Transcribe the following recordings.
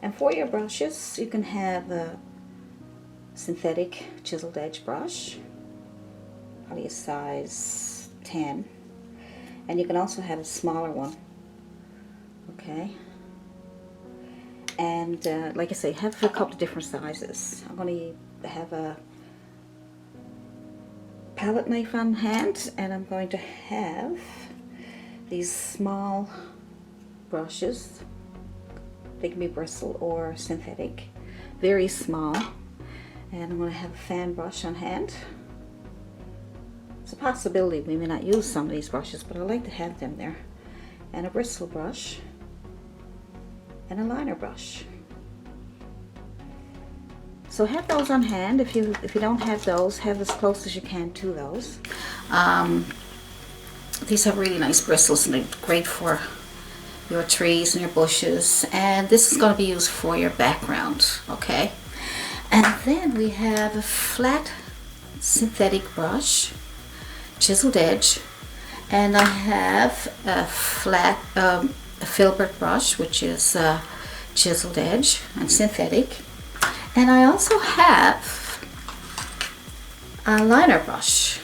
And for your brushes, you can have a synthetic chiseled edge brush, probably a size 10. And you can also have a smaller one, okay? And like I say, have a couple of different sizes. I'm going to have a palette knife on hand, and I'm going to have these small brushes. They can be bristle or synthetic, very small. And I'm going to have a fan brush on hand. It's a possibility we may not use some of these brushes, but I like to have them there. And a bristle brush and a liner brush. So have those on hand. If you don't have those, have as close as you can to those. These have really nice bristles and they're great for your trees and your bushes. And this is going to be used for your background, okay? And then we have a flat synthetic brush, chiseled edge, and I have a flat a Filbert brush, which is chiseled edge and synthetic. And I also have a liner brush,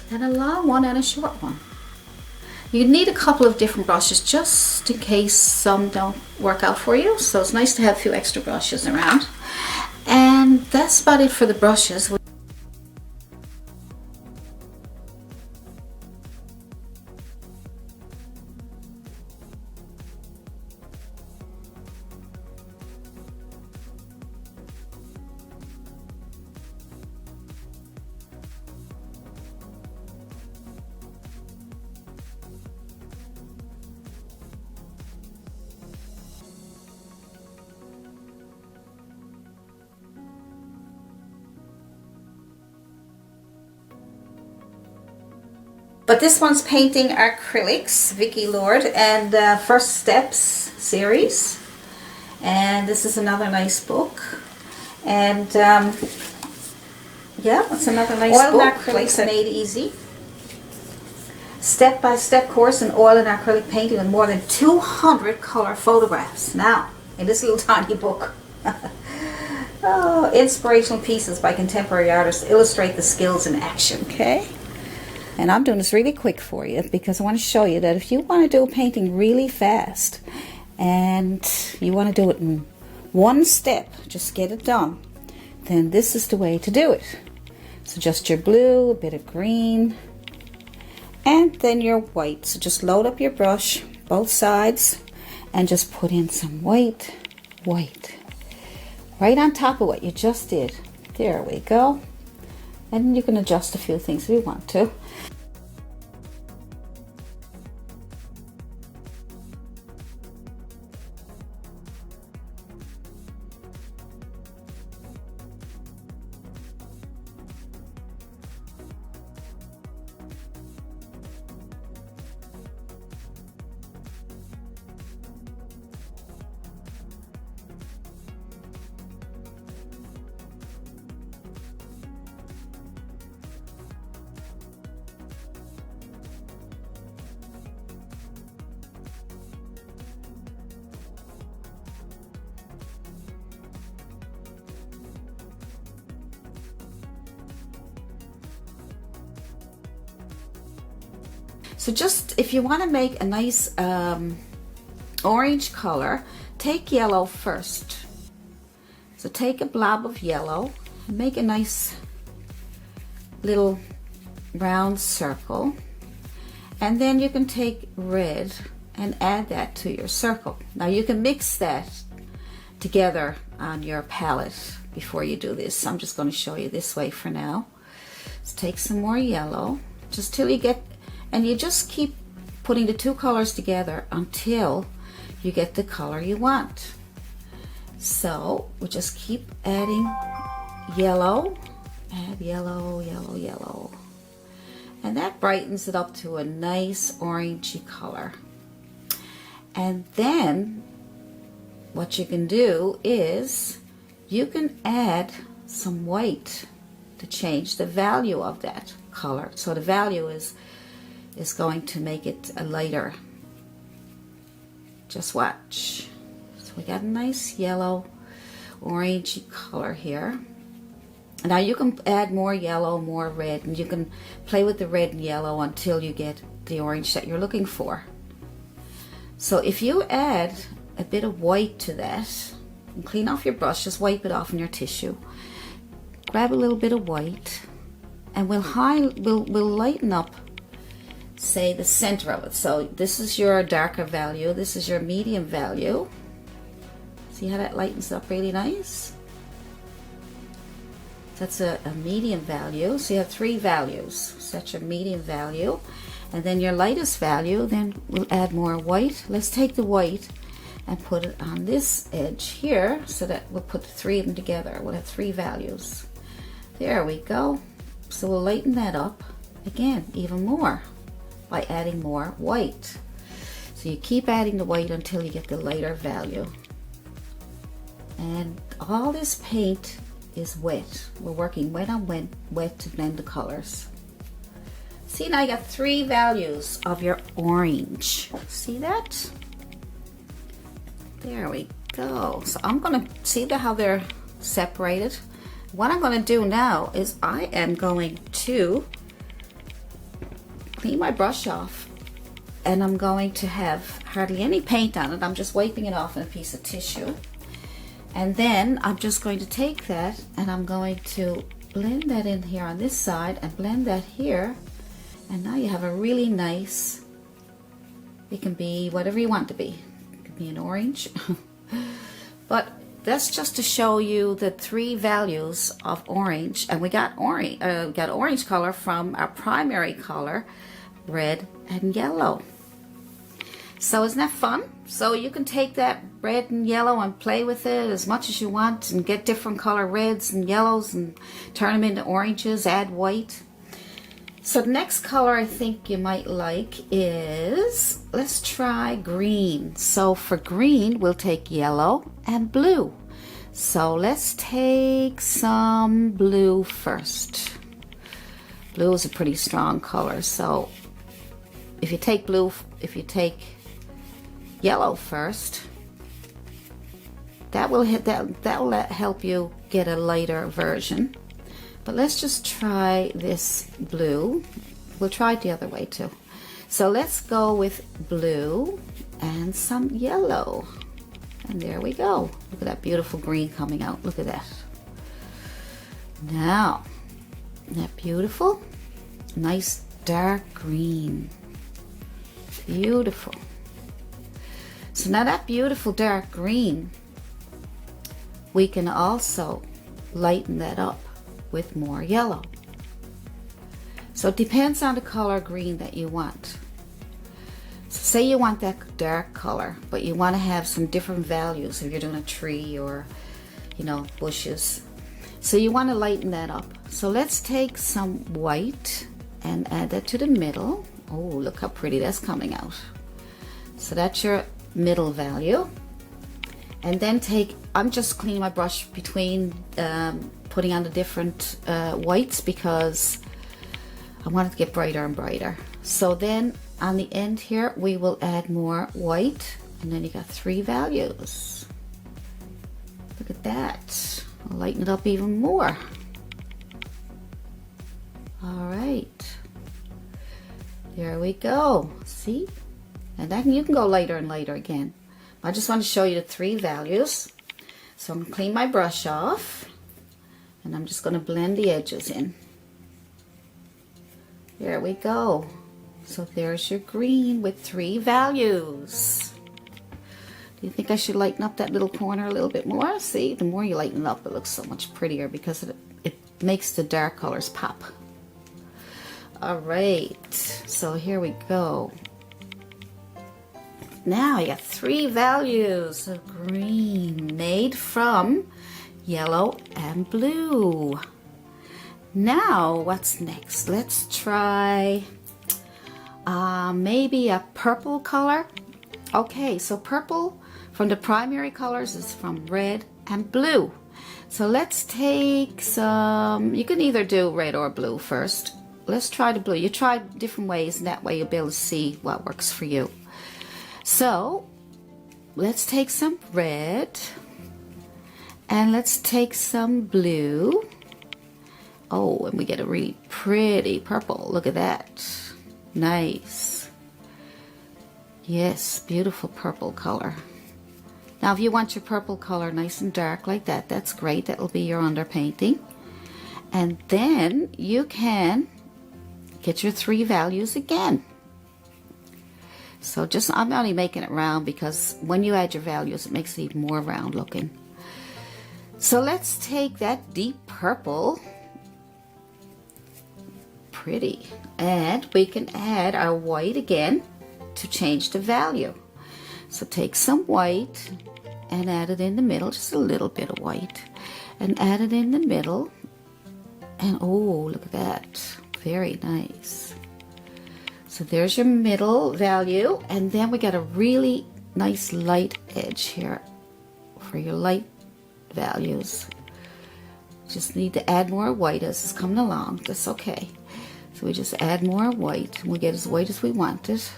and a long one and a short one. You need a couple of different brushes just in case some don't work out for you, so it's nice to have a few extra brushes around. And that's about it for the brushes. But this one's painting acrylics, Vicky Lord, and First Steps series. And this is another nice book. And yeah, it's another nice book. Oil and Acrylics Made Easy. Step-by-step course in oil and acrylic painting with more than 200 color photographs. Now, in this little tiny book. Oh, inspirational pieces by contemporary artists illustrate the skills in action. Okay. And I'm doing this really quick for you because I want to show you that if you want to do a painting really fast and you want to do it in one step, just get it done, then this is the way to do it. So just your blue, a bit of green, and then your white. So just load up your brush, both sides, and just put in some white, right on top of what you just did. There we go. And you can adjust a few things if you want to. So just, if you want to make a nice orange color, take yellow first. So take a blob of yellow and make a nice little round circle. And then you can take red and add that to your circle. Now you can mix that together on your palette before you do this. I'm just going to show you this way for now. Let's take some more yellow, just till you get, and you just keep putting the two colors together until you get the color you want. So we just keep adding yellow, add yellow, yellow, yellow. And that brightens it up to a nice orangey color. And then what you can do is you can add some white to change the value of that color. So the value is going to make it a lighter. Just watch. So We got a nice yellow, orangey color here. Now you can add more yellow, more red, and you can play with the red and yellow until you get the orange that you're looking for. So if you add a bit of white to that, and clean off your brush, just wipe it off in your tissue. Grab a little bit of white, and we'll lighten up, say, the center of it. So this is your darker value, this is your medium value. See how that lightens up really nice? That's a medium value. So you have 3 values. So that's your medium value. And then your lightest value, then we'll add more white. Let's take the white and put it on this edge here so that we'll put the 3 of them together. We'll have 3 values. There we go. So we'll lighten that up again even more by adding more white. So you keep adding the white until you get the lighter value. And all this paint is wet. We're working wet on wet to blend the colors. See, now you got 3 values of your orange. See that? There we go. So I'm gonna see how they're separated. What I'm gonna do now is I am going to clean my brush off, and I'm going to have hardly any paint on it. I'm just wiping it off in a piece of tissue. And then I'm just going to take that and I'm going to blend that in here on this side and blend that here. And now you have a really nice, it can be whatever you want to be. It could be an orange. But that's just to show you the 3 values of orange. And we got orange color from our primary color, red and yellow. So isn't that fun? So you can take that red and yellow and play with it as much as you want and get different color reds and yellows and turn them into oranges, add white. So the next color I think you might like is, let's try green. So for green, we'll take yellow and blue. So let's take some blue first. Blue is a pretty strong color. So if you take yellow first, that will help you get a lighter version. But let's just try this blue. We'll try it the other way too. So let's go with blue and some yellow. And there we go. Look at that beautiful green coming out. Look at that. Now, isn't that beautiful? Nice dark green. Beautiful. So now that beautiful dark green, we can also lighten that up with more yellow. So it depends on the color green that you want. So say you want that dark color, but you want to have some different values if you're doing a tree or, you know, bushes. So you want to lighten that up. So let's take some white and add that to the middle. Oh, look how pretty that's coming out. So that's your middle value. And then I'm just cleaning my brush between putting on the different whites because I want it to get brighter and brighter. So then on the end here, we will add more white, and then you got 3 values. Look at that. I'll lighten it up even more. All right. There we go. See? And then you can go lighter and lighter again. I just want to show you the 3 values. So I'm going to clean my brush off, and I'm just going to blend the edges in. There we go. So there's your green with 3 values. Do you think I should lighten up that little corner a little bit more? See, the more you lighten it up, it looks so much prettier because it makes the dark colors pop. All right, so here we go. Now you got 3 values of green made from yellow and blue. Now what's next? Let's try maybe a purple color. Okay, so purple from the primary colors is from red and blue. So let's take some, you can either do red or blue first. Let's try the blue. You try different ways, and that way you'll be able to see what works for you. So let's take some red and let's take some blue. Oh, and we get a really pretty purple. Look at that. Nice. Yes, beautiful purple color. Now, if you want your purple color nice and dark like that, that's great. That will be your underpainting. And then you can get your 3 values again. So just, I'm only making it round because when you add your values, it makes it even more round looking. So let's take that deep purple. Pretty. And we can add our white again to change the value. So take some white and add it in the middle, just a little bit of white, and add it in the middle. And oh, look at that. Very nice. So there's your middle value, and then we got a really nice light edge here for your light values. Just need to add more white as it's coming along. That's okay. So we just add more white, and we get as white as we want it.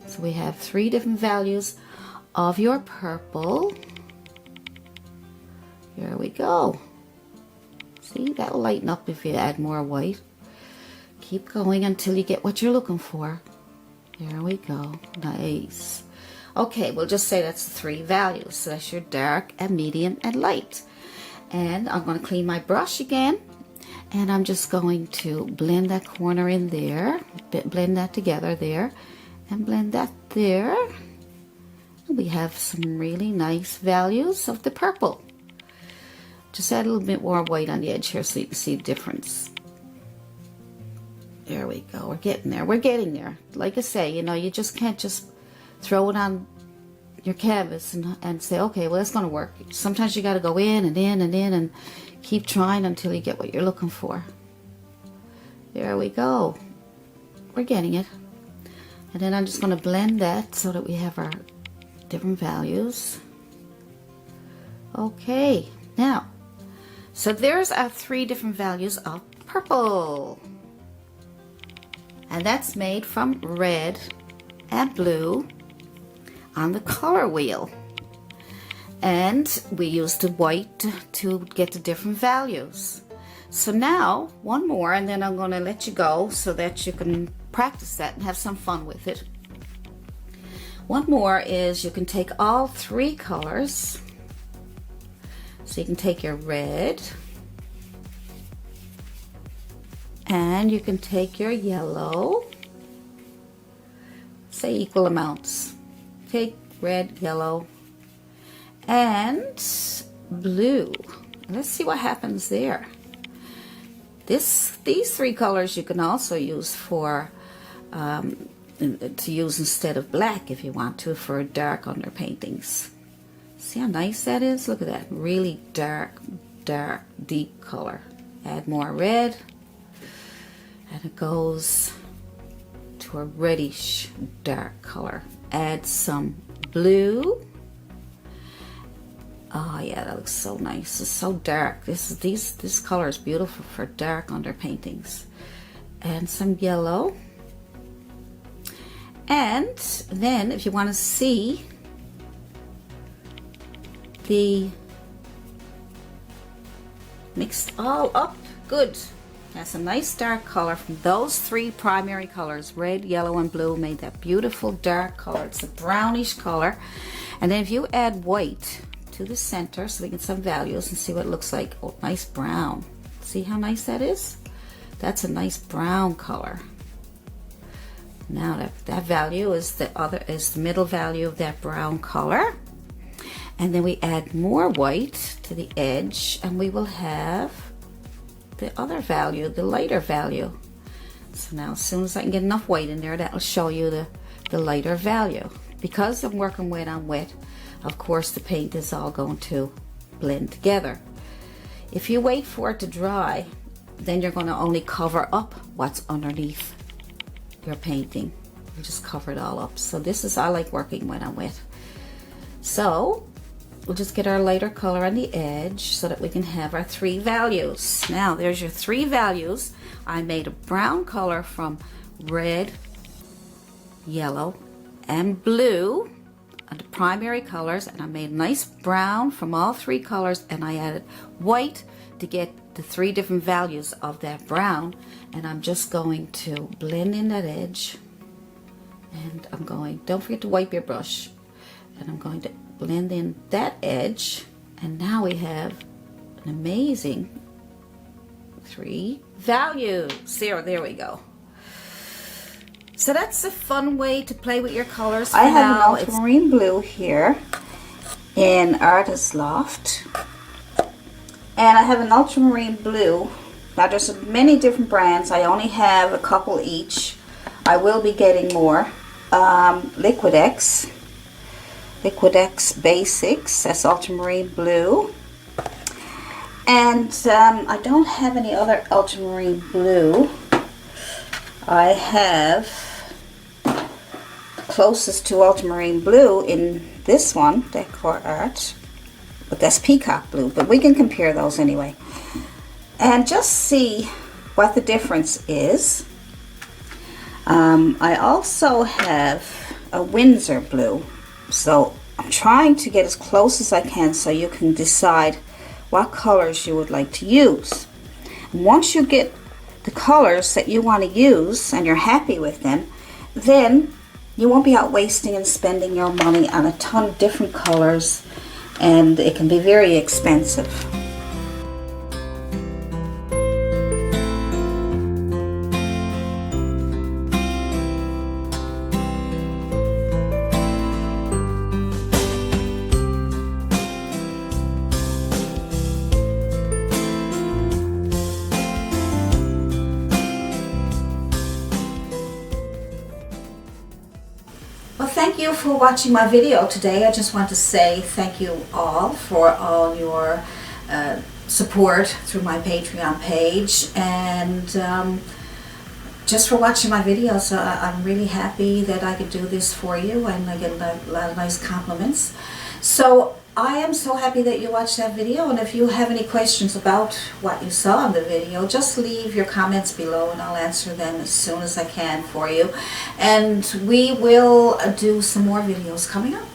So we have 3 different values of your purple. Here we go. See, that'll lighten up if you add more white. Keep going until you get what you're looking for. There we go. Nice. Okay, we'll just say that's 3 values. So that's your dark and medium and light. And I'm going to clean my brush again. And I'm just going to blend that corner in there. Blend that together there. And blend that there. And we have some really nice values of the purple. Just add a little bit more white on the edge here so you can see the difference. There we go. We're getting there. We're getting there. Like I say, you know, you just can't just throw it on your canvas and say, okay, well, that's going to work. Sometimes you got to go in and in and in and keep trying until you get what you're looking for. There we go. We're getting it. And then I'm just going to blend that so that we have our different values. Okay. Now, so there's our 3 different values of purple. And that's made from red and blue on the color wheel. And we used the white to get the different values. So now, one more, and then I'm going to let you go so that you can practice that and have some fun with it. One more is you can take all 3 colors. So you can take your red, and you can take your yellow, say equal amounts. Take red, yellow, and blue. Let's see what happens there. These 3 colors you can also use for to use instead of black if you want to for dark underpaintings. See how nice that is? Look at that. Really dark, deep color. Add more red. And it goes to a reddish dark color. Add some blue. Oh yeah, that looks so nice. It's so dark. This color is beautiful for dark underpaintings. And some yellow. And then if you want to see the mixed all up good. That's a nice dark color from those 3 primary colors, red, yellow, and blue, made that beautiful dark color. It's a brownish color. And then if you add white to the center so we get some values and see what it looks like. Oh, nice brown. See how nice that is? That's a nice brown color. Now that value is the middle value of that brown color. And then we add more white to the edge, and we will have the other value, the lighter value. So now as soon as I can get enough white in there, that will show you the lighter value. Because I'm working wet on wet, of course the paint is all going to blend together. If you wait for it to dry, then you're going to only cover up what's underneath your painting. You just cover it all up. So I like working wet on wet. So we'll just get our lighter color on the edge so that we can have our 3 values. Now there's your 3 values. I made a brown color from red, yellow, and blue. on the primary colors, and I made a nice brown from all three colors, and I added white to get the three different values of that brown. And I'm just going to blend in that edge, and I'm going, don't forget to wipe your brush, and I'm going to blend in that edge, and now we have an amazing three values. There we go. So that's a fun way to play with your colors. I have an ultramarine blue here in Artist Loft, and I have an ultramarine blue. Now there's many different brands. I only have a couple each. I will be getting more. Liquid X Basics, that's ultramarine blue. And I don't have any other ultramarine blue. I have closest to ultramarine blue in this one, Decor Art, but that's peacock blue, but we can compare those anyway. And just see what the difference is. I also have a Windsor blue, so I'm trying to get as close as I can so you can decide what colors you would like to use. And once you get the colors that you want to use and you're happy with them, then you won't be out wasting and spending your money on a ton of different colors, and it can be very expensive. Well, thank you for watching my video today. I just want to say thank you all for all your support through my Patreon page, and just for watching my videos. I'm really happy that I could do this for you, and I get a lot of nice compliments. So I am so happy that you watched that video, and if you have any questions about what you saw in the video, just leave your comments below and I'll answer them as soon as I can for you. And we will do some more videos coming up.